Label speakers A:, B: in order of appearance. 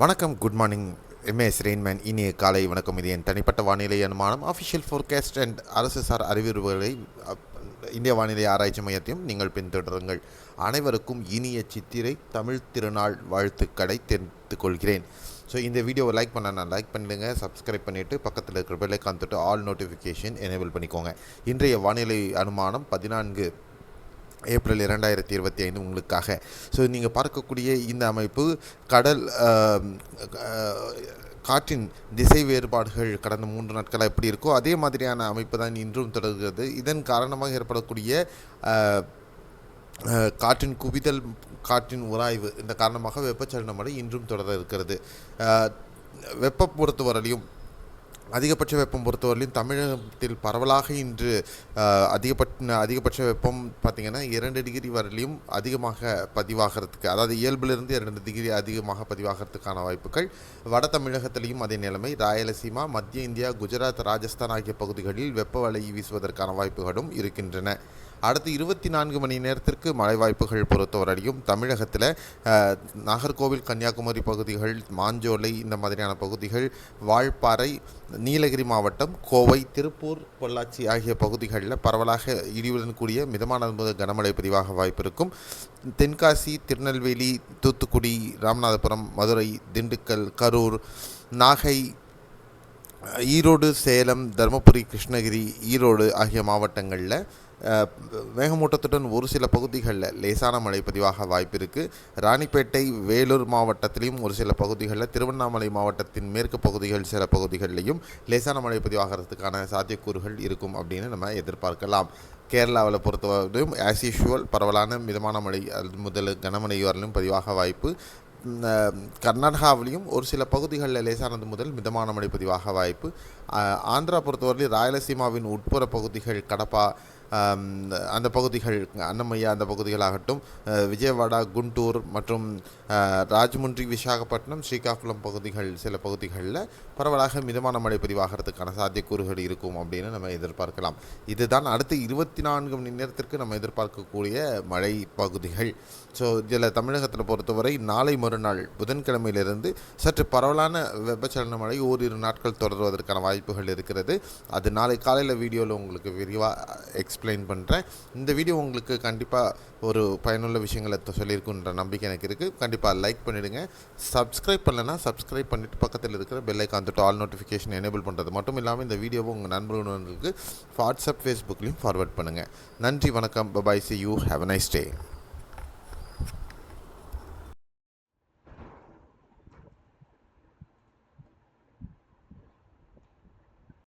A: வணக்கம், good morning. MAS Rainman. இனிய காலை வணக்கம். இது என் தனிப்பட்ட வானிலை அனுமானம், அஃபிஷியல் ஃபோர்காஸ்ட் அண்ட் அரசு சார் அறிவிப்புகளை இந்திய வானிலை ஆராய்ச்சி மையத்தையும் நீங்கள் பின்தொடருங்கள். அனைவருக்கும் இனிய சித்திரை தமிழ் திருநாள் வாழ்த்துக்களை தெரிவித்துக் கொள்கிறேன். ஸோ இந்த வீடியோவை லைக் லைக் பண்ணிடுங்க, சப்ஸ்கிரைப் பண்ணிவிட்டு பக்கத்தில் இருக்கிற பெல் ஐகான் தொட்டு ஆல் நோட்டிஃபிகேஷன் எனேபிள் பண்ணிக்கோங்க. இன்றைய வானிலை அனுமானம் 14 ஏப்ரல் 2025 உங்களுக்காக. ஸோ நீங்கள் பார்க்கக்கூடிய இந்த அமைப்பு கடல் காற்றின் திசை வேறுபாடுகள் கடந்த 3 நாட்களாக எப்படி இருக்கோ அதே மாதிரியான அமைப்பு தான் இன்றும் தொடர்கிறது. இதன் காரணமாக ஏற்படக்கூடிய காற்றின் குவிதல், காற்றின் உராய்வு, இந்த காரணமாக வெப்பச்சலன மழை இன்றும் தொடர இருக்கிறது. வெப்பம் பொறுத்தவரையிலும் அதிகபட்ச வெப்பம் பொறுத்தவரையிலும் தமிழகத்தில் பரவலாக இன்று அதிகபட்ச வெப்பம் பார்த்திங்கன்னா 2 டிகிரி வரையிலும் அதிகமாக பதிவாகிறதுக்கு, அதாவது இயல்பிலிருந்து 2 டிகிரி அதிகமாக பதிவாகிறதுக்கான வாய்ப்புகள். வட தமிழகத்திலையும் அதே நிலைமை. ராயலசீமா, மத்திய இந்தியா, குஜராத், ராஜஸ்தான் ஆகிய பகுதிகளில் வெப்ப அலை வீசுவதற்கான வாய்ப்புகளும் இருக்கின்றன. அடுத்து 24 மணி நேரத்திற்கு மழை வாய்ப்புகள் பொறுத்தவரையும் தமிழகத்தில் நாகர்கோவில், கன்னியாகுமரி பகுதிகள், மாஞ்சோலை, இந்த மாதிரியான பகுதிகள், வால்பாறை, நீலகிரி மாவட்டம், கோவை, திருப்பூர், பொள்ளாச்சி ஆகிய பகுதிகளில் பரவலாக இடியுடன் கூடிய மிதமான கனமழை பதிவாக வாய்ப்பு இருக்கும். தென்காசி, திருநெல்வேலி, தூத்துக்குடி, ராமநாதபுரம், மதுரை, திண்டுக்கல், கரூர், நாகை, ஈரோடு, சேலம், தருமபுரி, கிருஷ்ணகிரி, ஈரோடு ஆகிய மாவட்டங்களில் மேகமூட்டத்துடன் ஒரு சில பகுதிகளில் லேசான மழை பதிவாக வாய்ப்பு இருக்குது. ராணிப்பேட்டை, வேலூர் மாவட்டத்திலையும் ஒரு சில பகுதிகளில், திருவண்ணாமலை மாவட்டத்தின் மேற்கு பகுதிகள் சில பகுதிகளிலையும் லேசான மழை பதிவாகிறதுக்கான சாத்தியக்கூறுகள் இருக்கும் அப்படின்னு நம்ம எதிர்பார்க்கலாம். கேரளாவில் பொறுத்தவரையும் ஆஸ் யூஷுவல் பரவலான மிதமான மழை முதல் கனமழை வரலும் பதிவாக வாய்ப்பு. கர்நாடகாவிலையும் ஒரு சில பகுதிகளில் லேசானது முதல் மிதமான மழை பதிவாக வாய்ப்பு. ஆந்திரா பொறுத்தவரையில் ராயலசீமாவின் உட்புற பகுதிகள், கடப்பா அந்த பகுதிகள், அன்னமையா அந்த பகுதிகளாகட்டும், விஜயவாடா, குண்டூர் மற்றும் ராஜமுன்றி, விசாகப்பட்டினம், ஸ்ரீகாக்குளம் பகுதிகள் சில பகுதிகளில் பரவலாக மிதமான மழை பதிவாகிறதுக்கான சாத்தியக்கூறுகள் இருக்கும் அப்படின்னு நம்ம எதிர்பார்க்கலாம். இதுதான் அடுத்த 24 மணி நேரத்திற்கு நம்ம எதிர்பார்க்கக்கூடிய மழை பகுதிகள். ஸோ இதில் தமிழகத்தில் பொறுத்தவரை நாளை மறுநாள் புதன்கிழமையிலிருந்து சற்று பரவலான வெப்பச்சலன மழை ஓரிரு நாட்கள் தொடர்வதற்கான வாய்ப்புகள் இருக்கிறது. அது நாளை காலையில் வீடியோவில் உங்களுக்கு விரிவாக எக்ஸ்பிளைன் பண்ணுறேன். இந்த வீடியோ உங்களுக்கு கண்டிப்பாக ஒரு பயனுள்ள விஷயங்களை சொல்லியிருக்குன்ற நம்பிக்கை எனக்கு இருக்குது. கண்டிப்பாக லைக் பண்ணிவிடுங்க. சப்ஸ்கிரைப் பண்ணலைன்னா சப்ஸ்கிரைப் பண்ணிவிட்டு பக்கத்தில் இருக்கிற பெல் ஐகான் தொட்டு ஆல் நோட்டிஃபிகேஷன் எனேபிள் பண்ணுறது மட்டும் இல்லாமல் இந்த வீடியோவை உங்கள் நண்பர்களுக்கு வாட்ஸ்அப், ஃபேஸ்புக்லேயும் ஃபார்வர்ட் பண்ணுங்கள். நன்றி, வணக்கம், bye bye, C you, have a nice day.